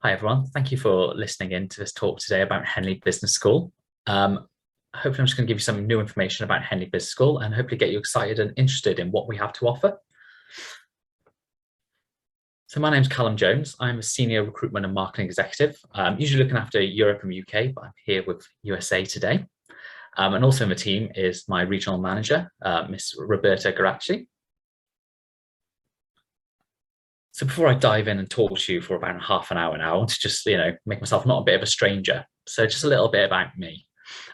Hi, everyone. Thank you for listening in to this talk today about Henley Business School. Hopefully, I'm just going to give you some new information about Henley Business School and hopefully get you excited and interested in what we have to offer. So my name's Callum Jones. I'm a senior recruitment and marketing executive. I'm usually looking after Europe and UK, but I'm here with USA today. And also in the team is my regional manager, Miss Roberta Garacci. So before I dive in and talk to you for about half an hour now, I want to just, make myself not a bit of a stranger. So just a little bit about me.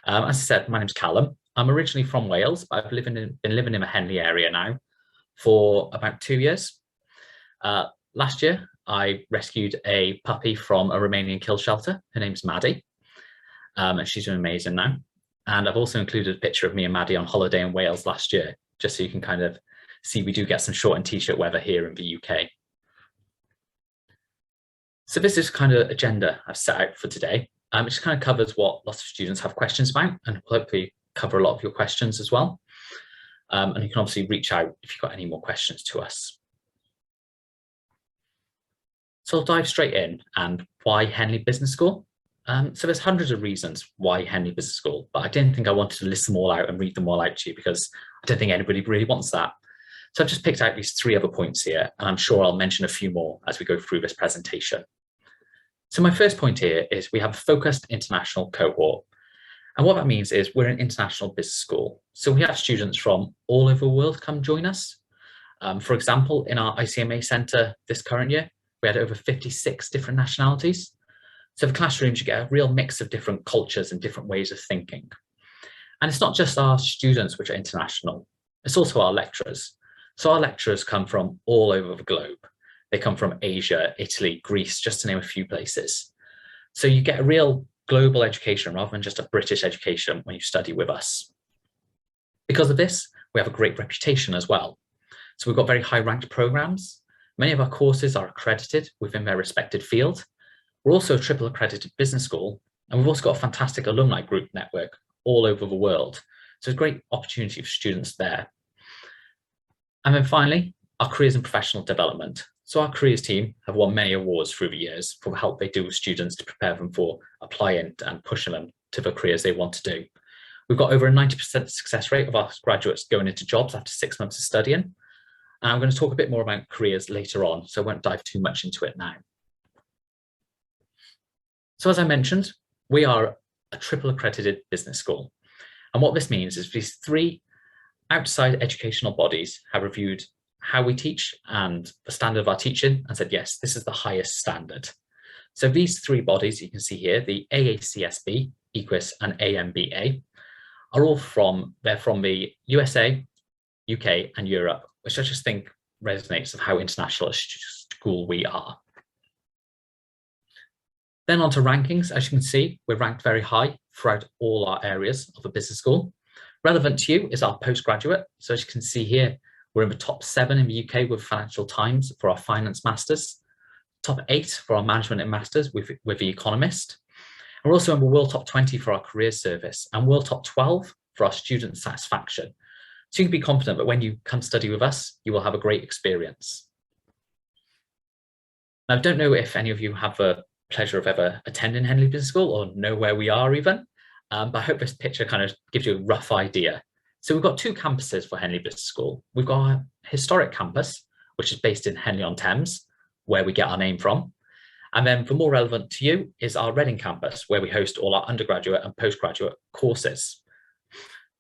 As I said, my name's Callum. I'm originally from Wales, but I've been living in the Henley area now for about 2 years. Last year, I rescued a puppy from a Romanian kill shelter. Her name's Maddie, and she's doing amazing now. And I've also included a picture of me and Maddie on holiday in Wales last year, just so you can kind of see we do get some short and t-shirt weather here in the UK. So this is kind of agenda I've set out for today. It just kind of covers what lots of students have questions about, and we'll hopefully cover a lot of your questions as well. And you can obviously reach out if you've got any more questions to us. So I'll dive straight in. And why Henley Business School? So there's hundreds of reasons why Henley Business School, but I didn't think I wanted to list them all out and read them all out to you because I don't think anybody really wants that. So I've just picked out these 3 other points here, and I'm sure I'll mention a few more as we go through this presentation. So my first point here is we have a focused international cohort. And what that means is we're an international business school. So we have students from all over the world come join us. For example, in our ICMA centre this current year, we had over 56 different nationalities. So the classrooms, you get a real mix of different cultures and different ways of thinking. And it's not just our students which are international, it's also our lecturers. So our lecturers come from all over the globe. They come from Asia, Italy, Greece, just to name a few places. So you get a real global education rather than just a British education when you study with us. Because of this, we have a great reputation as well. So we've got very high ranked programs. Many of our courses are accredited within their respected field. We're also a triple accredited business school, and we've also got a fantastic alumni group network all over the world. So it's a great opportunity for students there. And then finally, our careers and professional development. So our careers team have won many awards through the years for the help they do with students to prepare them for applying and pushing them to the careers they want to do. We've got over a 90% success rate of our graduates going into jobs after 6 months of studying. And I'm going to talk a bit more about careers later on, so I won't dive too much into it now. So as I mentioned, we are a triple accredited business school. And what this means is these 3 outside educational bodies have reviewed how we teach and the standard of our teaching and said, yes, this is the highest standard. So these 3 bodies you can see here, the AACSB, EQUIS and AMBA, are all from the USA, UK and Europe, which I just think resonates of how international a school we are. Then on to rankings. As you can see, we're ranked very high throughout all our areas of a business school. Relevant to you is our postgraduate. So as you can see here, we're in the top 7 in the UK with Financial Times for our Finance Masters, top 8 for our Management and Masters with The Economist. And we're also in the World Top 20 for our Careers Service and World Top 12 for our Student Satisfaction. So you can be confident that when you come study with us, you will have a great experience. Now, I don't know if any of you have the pleasure of ever attending Henley Business School or know where we are even, but I hope this picture kind of gives you a rough idea. So we've got 2 campuses for Henley Business School. We've got our historic campus, which is based in Henley-on-Thames, where we get our name from. And then for more relevant to you is our Reading campus, where we host all our undergraduate and postgraduate courses.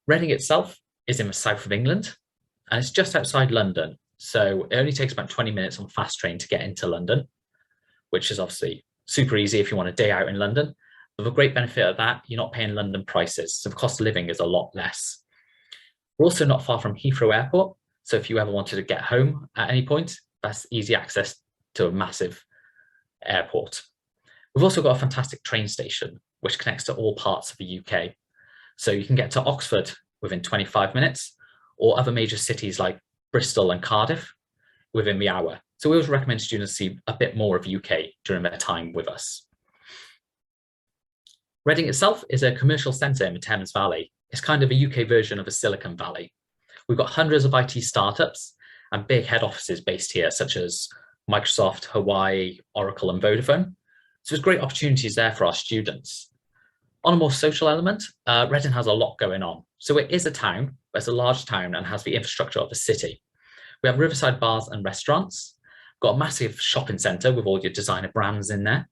Reading itself is in the south of England, and it's just outside London. So it only takes about 20 minutes on fast train to get into London, which is obviously super easy if you want a day out in London. But the great benefit of that, you're not paying London prices. So the cost of living is a lot less. We're also not far from Heathrow Airport. So if you ever wanted to get home at any point, that's easy access to a massive airport. We've also got a fantastic train station, which connects to all parts of the UK. So you can get to Oxford within 25 minutes, or other major cities like Bristol and Cardiff within the hour. So we always recommend students see a bit more of the UK during their time with us. Reading itself is a commercial centre in the Thames Valley. It's kind of a UK version of a Silicon Valley. We've got hundreds of IT startups and big head offices based here, such as Microsoft, Hawaii, Oracle, and Vodafone. So there's great opportunities there for our students. On a more social element, Reading has a lot going on. So it is a town, but it's a large town and has the infrastructure of a city. We have riverside bars and restaurants, got a massive shopping centre with all your designer brands in there.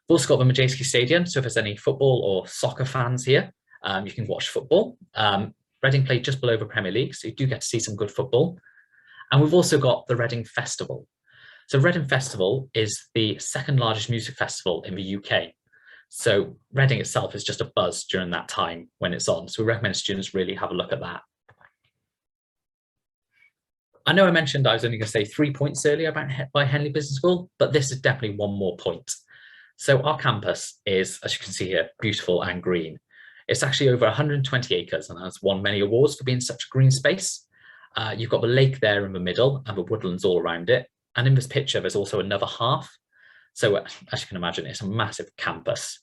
We've also got the Majeski Stadium, so if there's any football or soccer fans here, you can watch football. Reading play just below the Premier League, so you do get to see some good football. And we've also got the Reading Festival. So Reading Festival is the second largest music festival in the UK. So Reading itself is just a buzz during that time when it's on. So we recommend students really have a look at that. I know I mentioned I was only going to say 3 points earlier about Henley Business School, but this is definitely one more point. So our campus is, as you can see here, beautiful and green. It's actually over 120 acres and has won many awards for being such a green space. You've got the lake there in the middle and the woodlands all around it. And in this picture, there's also another half. So as you can imagine, it's a massive campus.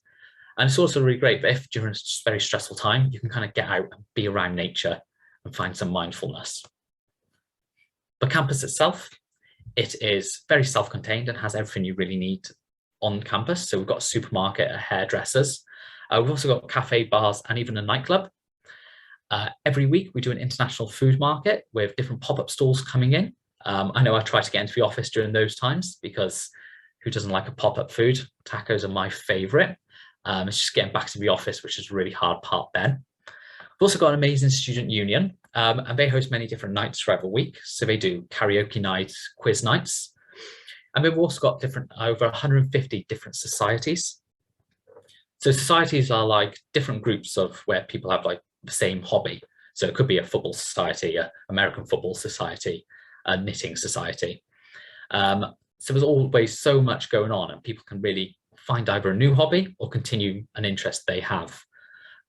And it's also really great that if during a very stressful time, you can kind of get out and be around nature and find some mindfulness. The campus itself, it is very self-contained and has everything you really need on campus. So we've got a supermarket, a hairdressers. We've also got cafe, bars, and even a nightclub. Every week we do an international food market with different pop-up stalls coming in. I know I try to get into the office during those times because who doesn't like a pop-up food? Tacos are my favorite. It's just getting back to the office, which is a really hard part then. We've also got an amazing student union, and they host many different nights throughout the week. So they do karaoke nights, quiz nights, and we've also got over 150 different societies. So societies are like different groups of where people have like the same hobby. So it could be a football society, an American football society, a knitting society. So there's always so much going on and people can really find either a new hobby or continue an interest they have.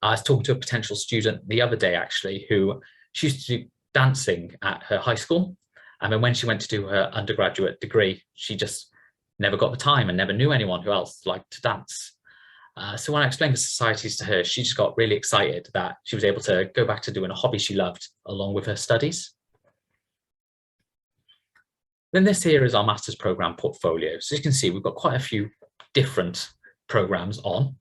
I was talking to a potential student the other day, actually, who she used to do dancing at her high school. And then when she went to do her undergraduate degree, she just never got the time and never knew anyone who else liked to dance. So when I explained the societies to her, she just got really excited that she was able to go back to doing a hobby she loved along with her studies. Then this here is our master's program portfolio. So you can see we've got quite a few different programs on.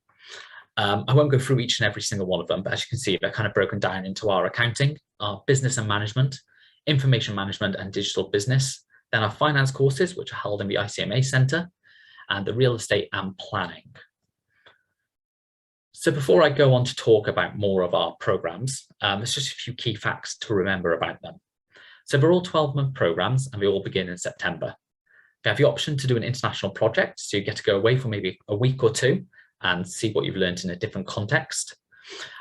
I won't go through each and every single one of them, but as you can see, they're kind of broken down into our accounting, our business and management, information management and digital business, then our finance courses, which are held in the ICMA Centre, and the real estate and planning. So before I go on to talk about more of our programs, there's just a few key facts to remember about them. So they're all 12-month programs and they all begin in September. You have the option to do an international project, so you get to go away for maybe a week or two and see what you've learned in a different context.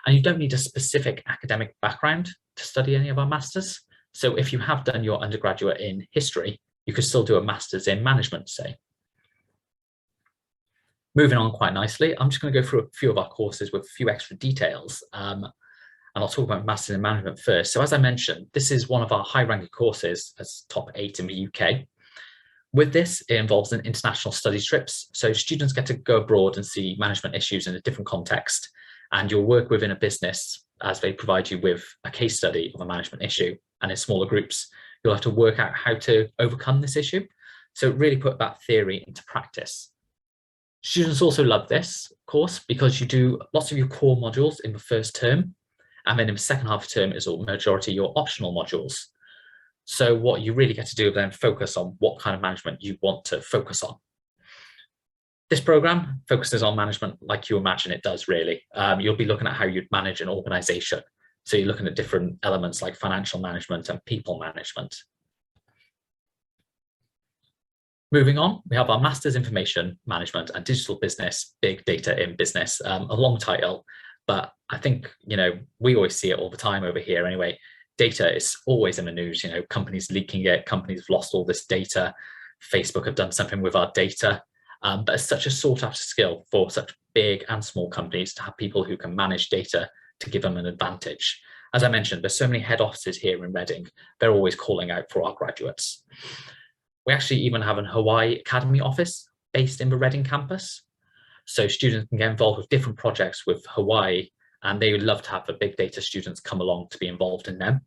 And you don't need a specific academic background to study any of our masters. So if you have done your undergraduate in history, you could still do a master's in management, say. Moving on quite nicely, I'm just going to go through a few of our courses with a few extra details. And I'll talk about Masters in Management first. So as I mentioned, this is one of our high-ranking courses as top 8 in the UK. With this, it involves an international studies trips. So students get to go abroad and see management issues in a different context, and you'll work within a business as they provide you with a case study of a management issue. And in smaller groups, you'll have to work out how to overcome this issue. So really put that theory into practice. Students also love this course because you do lots of your core modules in the first term, and then in the second half of the term is a majority of your optional modules. So what you really get to do is then focus on what kind of management you want to focus on. This program focuses on management like you imagine it does, really. You'll be looking at how you'd manage an organization. So you're looking at different elements like financial management and people management. Moving on, we have our Master's Information Management and Digital Business, Big Data in Business, a long title, but I think, we always see it all the time over here anyway. Data is always in the news, companies leaking it, companies have lost all this data, Facebook have done something with our data, but it's such a sought after skill for such big and small companies to have people who can manage data to give them an advantage. As I mentioned, there's so many head offices here in Reading, they're always calling out for our graduates. We actually even have an Hawaii Academy office based in the Reading campus. So students can get involved with different projects with Hawaii, and they would love to have the big data students come along to be involved in them.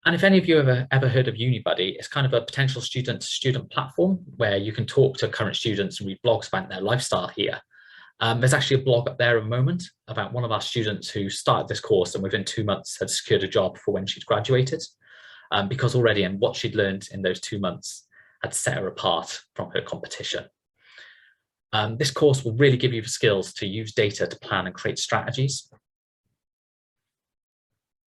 And if any of you have ever heard of UniBuddy, it's kind of a potential student-to-student platform where you can talk to current students and read blogs about their lifestyle here. There's actually a blog up there at the moment about one of our students who started this course and within 2 months had secured a job for when she'd graduated, because already in what she'd learned in those 2 months had set her apart from her competition. This course will really give you the skills to use data to plan and create strategies.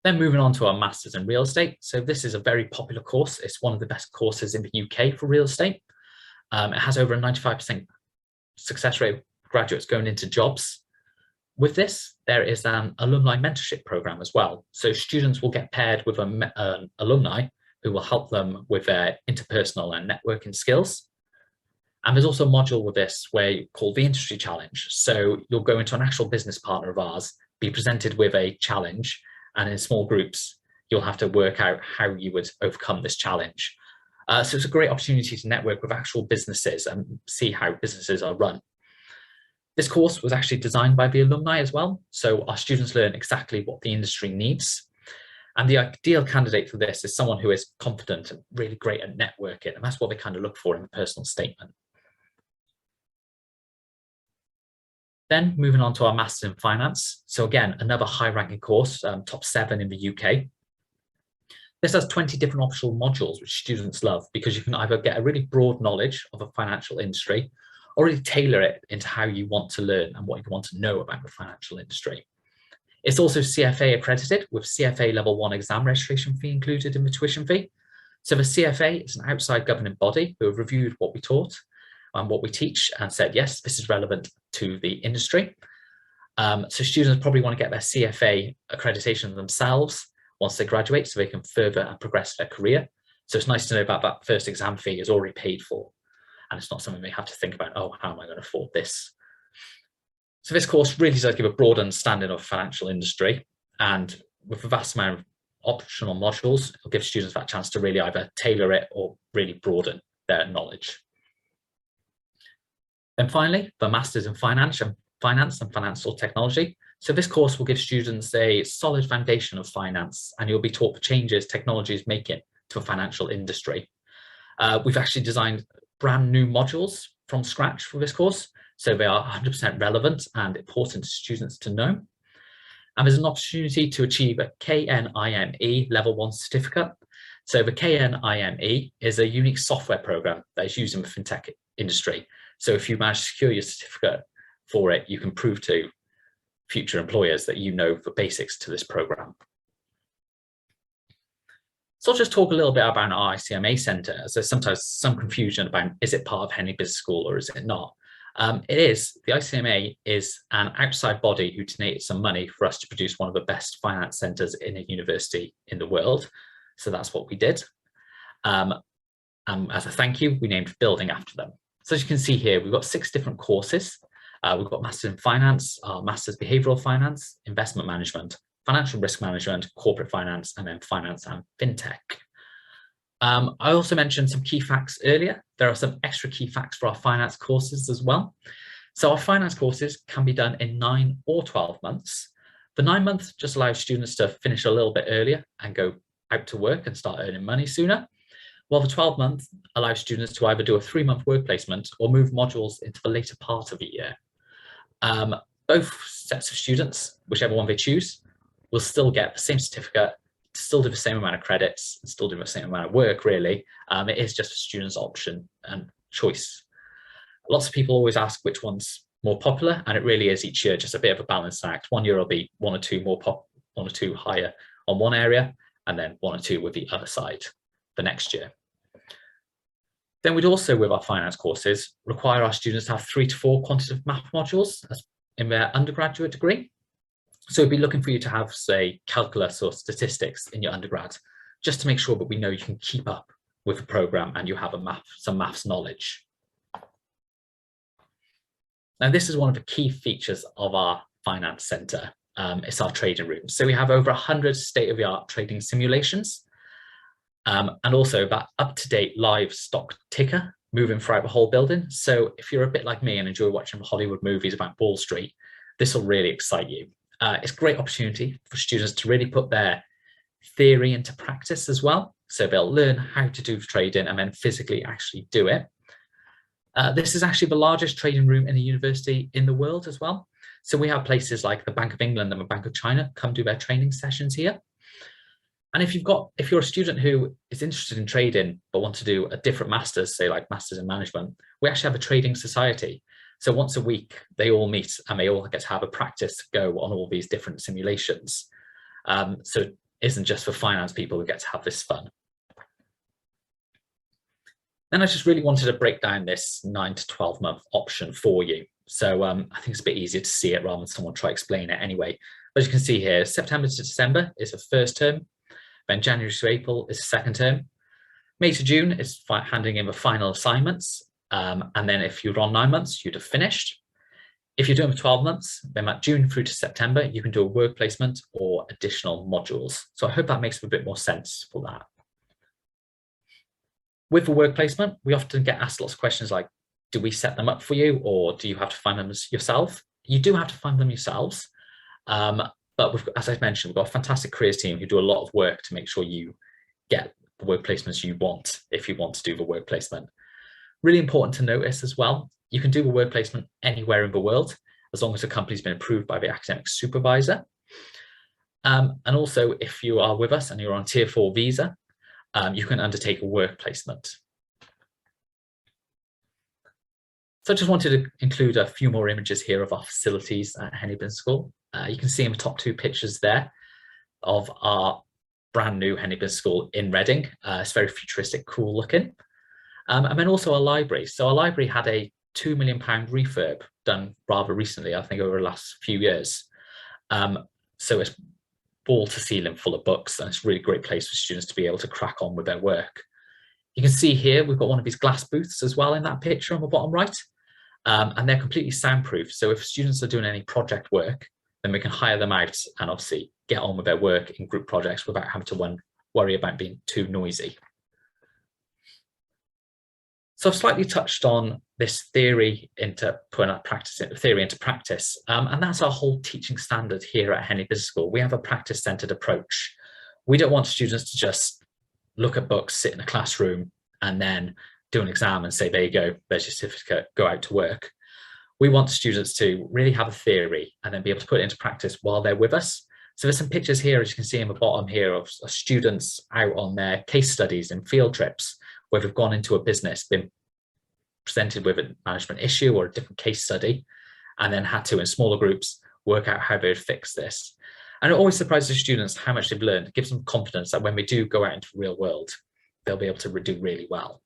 Then moving on to our Masters in Real Estate. So this is a very popular course. It's one of the best courses in the UK for real estate. It has over a 95% success rate of graduates going into jobs. With this, there is an alumni mentorship program as well. So students will get paired with an alumni who will help them with their interpersonal and networking skills. And there's also a module with this called the Industry Challenge. So you'll go into an actual business partner of ours, be presented with a challenge, and in small groups, you'll have to work out how you would overcome this challenge. So it's a great opportunity to network with actual businesses and see how businesses are run. This course was actually designed by the alumni as well. So our students learn exactly what the industry needs. And the ideal candidate for this is someone who is confident and really great at networking. And that's what they kind of look for in the personal statement. Then moving on to our Masters in Finance. So again, another high ranking course, top 7 in the UK. This has 20 different optional modules, which students love because you can either get a really broad knowledge of a financial industry or really tailor it into how you want to learn and what you want to know about the financial industry. It's also CFA accredited with CFA level 1 exam registration fee included in the tuition fee. So the CFA is an outside governing body who have reviewed what we taught and what we teach and said, yes, this is relevant to the industry. So students probably want to get their CFA accreditation themselves once they graduate so they can further and progress their career. So it's nice to know about that first exam fee is already paid for. And it's not something they have to think about, oh, how am I going to afford this? So this course really does give a broad understanding of financial industry. And with a vast amount of optional modules, it'll give students that chance to really either tailor it or really broaden their knowledge. Then finally, the Masters in Finance and Financial Technology. So this course will give students a solid foundation of finance, and you'll be taught the changes technology is making to the financial industry. We've actually designed brand new modules from scratch for this course, so they are 100% relevant and important to students to know. And there's an opportunity to achieve a KNIME Level 1 certificate. So the KNIME is a unique software program that is used in the fintech industry. So if you manage to secure your certificate for it, you can prove to future employers that you know the basics to this program. So I'll just talk a little bit about our ICMA Centre, as there's sometimes some confusion about, is it part of Henley Business School or is it not? It is. The ICMA is an outside body who donated some money for us to produce one of the best finance centres in a university in the world. So that's what we did. As a thank you, we named the building after them. So as you can see here, we've got 6 different courses. We've got Masters in Finance, Masters Behavioural Finance, Investment Management, Financial Risk Management, Corporate Finance, and then Finance and FinTech. I also mentioned some key facts earlier. There are some extra key facts for our finance courses as well. So our finance courses can be done in 9 or 12 months. The 9 months just allows students to finish a little bit earlier and go out to work and start earning money sooner, while the 12-month allows students to either do a 3-month work placement or move modules into the later part of the year. Both sets of students, whichever one they choose, will still get the same certificate, still do the same amount of credits, and still do the same amount of work, really. It is just a student's option and choice. Lots of people always ask which one's more popular, and it really is each year just a bit of a balancing act. One year will be 1 or 2 more one or two higher on one area, and then 1 or 2 with the other side the next year. Then we'd also, with our finance courses, require our students to have 3 to 4 quantitative math modules in their undergraduate degree. So we'd be looking for you to have, say, calculus or statistics in your undergrad, just to make sure that we know you can keep up with the program and you have some maths knowledge. Now, this is one of the key features of our finance centre. It's our trading room. So we have over 100 state-of-the-art trading simulations. And also that up-to-date live stock ticker moving throughout the whole building. So if you're a bit like me and enjoy watching Hollywood movies about Wall Street, this will really excite you. It's a great opportunity for students to really put their theory into practice as well. So they'll learn how to do trading and then physically actually do it. This is actually the largest trading room in a university in the world as well. So we have places like the Bank of England and the Bank of China come do their training sessions here. And if you're a student who is interested in trading but want to do a different master's, say like masters in management, we actually have a trading society. So once a week they all meet and they all get to have a practice to go on all these different simulations. So it isn't just for finance people who get to have this fun. Then I just really wanted to break down this 9 to 12 month option for you. So I think it's a bit easier to see it rather than someone try to explain it anyway. As you can see here, September to December is the first term. Then January to April is the second term. May to June is handing in the final assignments. And then if you're on 9 months, you'd have finished. If you're doing 12 months, then at June through to September, you can do a work placement or additional modules. So I hope that makes a bit more sense for that. With the work placement, we often get asked lots of questions like, do we set them up for you or do you have to find them yourself? You do have to find them yourselves. But as I mentioned, we've got a fantastic careers team who do a lot of work to make sure you get the work placements you want if you want to do the work placement. Really important to notice as well, you can do a work placement anywhere in the world as long as the company's been approved by the academic supervisor. And also, if you are with us and you're on Tier 4 visa, you can undertake a work placement. So I just wanted to include a few more images here of our facilities at Henley Business School. You can see in the top 2 pictures there of our brand new Henley Business School in Reading. It's very futuristic, cool looking. And then also our library. So our library had a £2 million refurb done rather recently, I think over the last few years. So it's wall to ceiling full of books, and it's a really great place for students to be able to crack on with their work. You can see here we've got one of these glass booths as well in that picture on the bottom right, and they're completely soundproof. So if students are doing any project work, then we can hire them out and obviously get on with their work in group projects without having to worry about being too noisy. So I've slightly touched on this theory into putting our theory into practice, and that's our whole teaching standard here at Henley Business School. We have a practice-centered approach. We don't want students to just look at books, sit in a classroom, and then do an exam and say, there you go, there's your certificate, go out to work. We want students to really have a theory and then be able to put it into practice while they're with us. So there's some pictures here, as you can see in the bottom here, of students out on their case studies and field trips, where they've gone into a business, been presented with a management issue or a different case study, and then had to, in smaller groups, work out how they would fix this. And it always surprises students how much they've learned. It gives them confidence that when we do go out into the real world, they'll be able to do really well.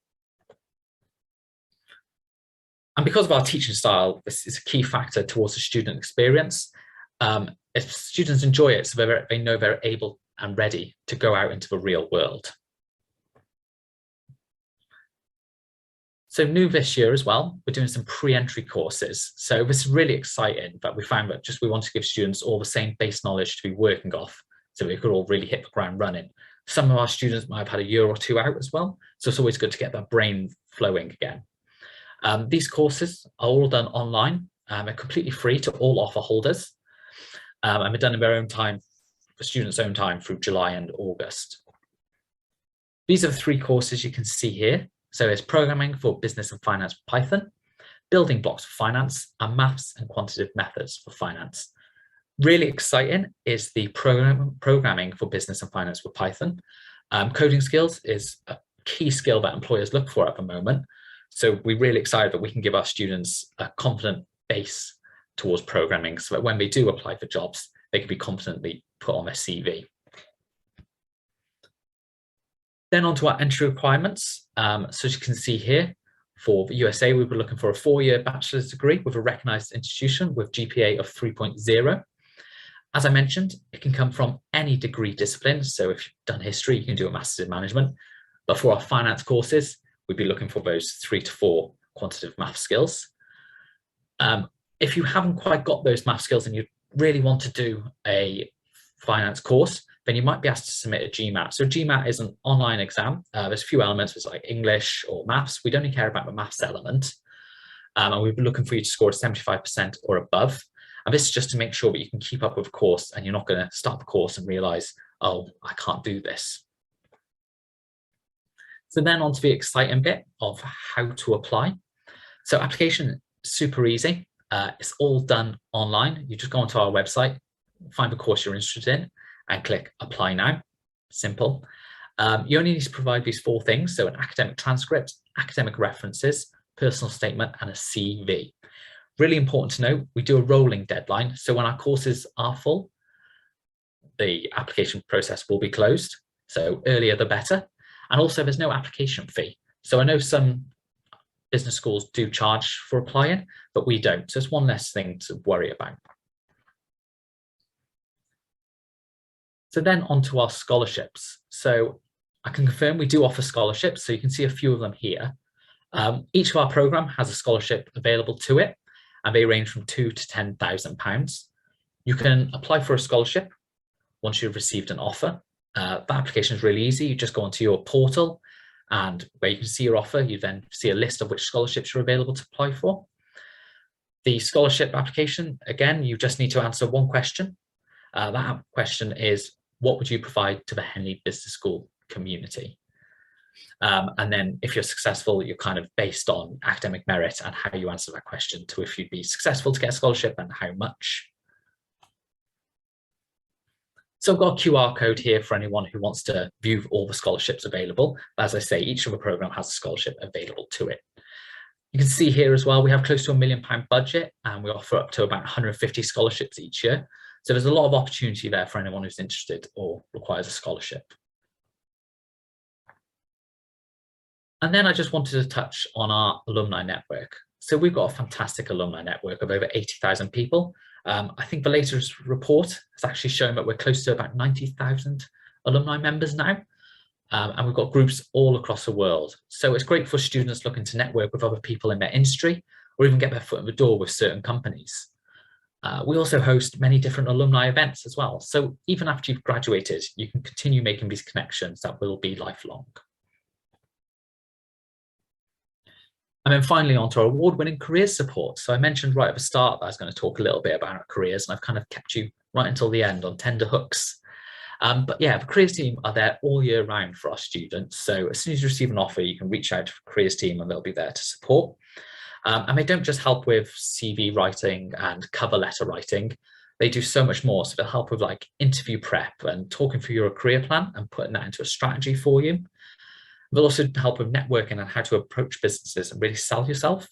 And because of our teaching style, this is a key factor towards the student experience. If students enjoy it, so they know they're able and ready to go out into the real world. So new this year as well, we're doing some pre-entry courses. So this is really exciting, but we found that we want to give students all the same base knowledge to be working off, so they could all really hit the ground running. Some of our students might have had a year or 2 out as well, so it's always good to get their brain flowing again. These courses are all done online. They're completely free to all offer holders, and they're done in their own time, for students' own time, through July and August. These are the 3 courses you can see here. So it's programming for business and finance with Python, building blocks for finance, and maths and quantitative methods for finance. Really exciting is the programming for business and finance with Python. Coding skills is a key skill that employers look for at the moment. So we're really excited that we can give our students a confident base towards programming so that when they do apply for jobs, they can be confidently put on their CV. Then on to our entry requirements. So as you can see here, for the USA, we were looking for a 4-year bachelor's degree with a recognised institution with GPA of 3.0. As I mentioned, it can come from any degree discipline. So if you've done history, you can do a master's in management. But for our finance courses, we'd be looking for those 3 to 4 quantitative math skills. If you haven't quite got those math skills and you really want to do a finance course, then you might be asked to submit a GMAT. So GMAT is an online exam. There's a few elements, it's like English or maths. We don't care about the maths element. And we'd be looking for you to score 75% or above. And this is just to make sure that you can keep up with the course and you're not going to start the course and realize, oh, I can't do this. So then on to the exciting bit of how to apply. So application is super easy. It's all done online. You just go onto our website, find the course you're interested in, and click apply now. Simple. You only need to provide these 4 things. So an academic transcript, academic references, personal statement, and a CV. Really important to note, we do a rolling deadline. So when our courses are full, the application process will be closed. So earlier the better. And also there's no application fee. So I know some business schools do charge for applying, but we don't. So it's one less thing to worry about. So then onto our scholarships. So I can confirm we do offer scholarships. So you can see a few of them here. Each of our program has a scholarship available to it, and they range from £2,000 to £10,000. You can apply for a scholarship once you've received an offer. The application is really easy. You just go onto your portal, and where you can see your offer, you then see a list of which scholarships are available to apply for. The scholarship application, again, you just need to answer one question. That question is, what would you provide to the Henley Business School community? And then if you're successful, you're kind of based on academic merit and how you answer that question to if you'd be successful to get a scholarship and how much. So I've got a QR code here for anyone who wants to view all the scholarships available. As I say, each of the program has a scholarship available to it. You can see here as well, we have close to £1 million budget, and we offer up to about 150 scholarships each year. So there's a lot of opportunity there for anyone who's interested or requires a scholarship. And then I just wanted to touch on our alumni network. So we've got a fantastic alumni network of over 80,000 people. I think the latest report has actually shown that we're close to about 90,000 alumni members now. And we've got groups all across the world. So it's great for students looking to network with other people in their industry, or even get their foot in the door with certain companies. We also host many different alumni events as well. So even after you've graduated, you can continue making these connections that will be lifelong. And then finally, on to our award-winning careers support. So I mentioned right at the start that I was going to talk a little bit about our careers, and I've kind of kept you right until the end on tender hooks. But yeah, the careers team are there all year round for our students. So as soon as you receive an offer, you can reach out to the careers team and they'll be there to support. And they don't just help with CV writing and cover letter writing. They do so much more. So they'll help with like interview prep and talking through your career plan and putting that into a strategy for you. They'll also help with networking and how to approach businesses and really sell yourself.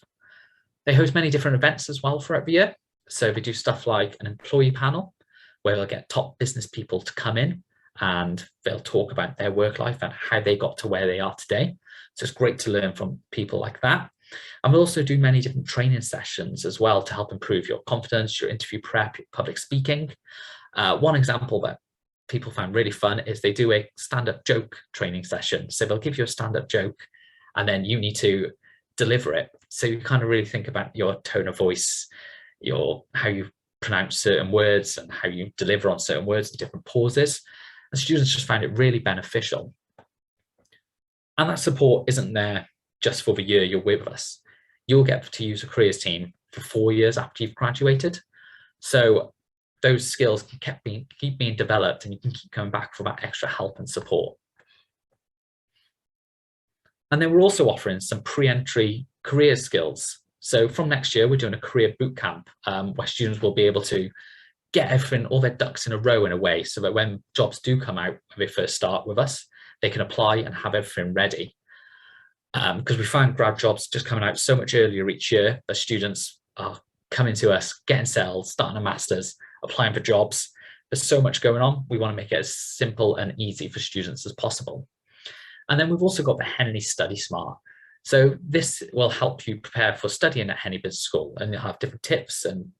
They host many different events as well throughout the year. So they do stuff like an employee panel where they'll get top business people to come in and they'll talk about their work life and how they got to where they are today. So it's great to learn from people like that. And we'll also do many different training sessions as well to help improve your confidence, your interview prep, your public speaking. One example that people found really fun is they do a stand-up joke training session. So they'll give you a stand-up joke and then you need to deliver it. So you kind of really think about your tone of voice, how you pronounce certain words and how you deliver on certain words and different pauses. And students just found it really beneficial. And that support isn't there just for the year you're with us. You'll get to use a careers team for 4 years after you've graduated. So those skills can keep being developed and you can keep coming back for that extra help and support. And then we're also offering some pre-entry career skills. So from next year, we're doing a career bootcamp where students will be able to get everything, all their ducks in a row in a way, so that when jobs do come out, when they first start with us, they can apply and have everything ready. Because we find grad jobs just coming out so much earlier each year that students are coming to us, getting settled, starting a master's, applying for jobs. There's so much going on. We want to make it as simple and easy for students as possible. And then we've also got the Henley Study Smart. So this will help you prepare for studying at Henley Business School, and you'll have different tips and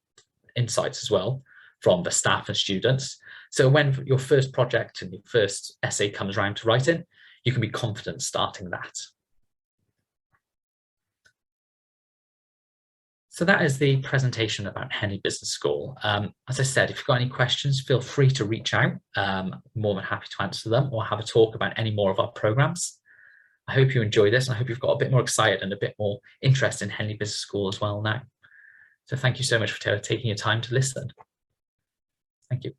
insights as well from the staff and students. So when your first project and your first essay comes around to writing, you can be confident starting that. So that is the presentation about Henley Business School. As I said, if you've got any questions, feel free to reach out. I'm more than happy to answer them or have a talk about any more of our programs. I hope you enjoy this, and I hope you've got a bit more excited and a bit more interest in Henley Business School as well now. So thank you so much for taking your time to listen. Thank you.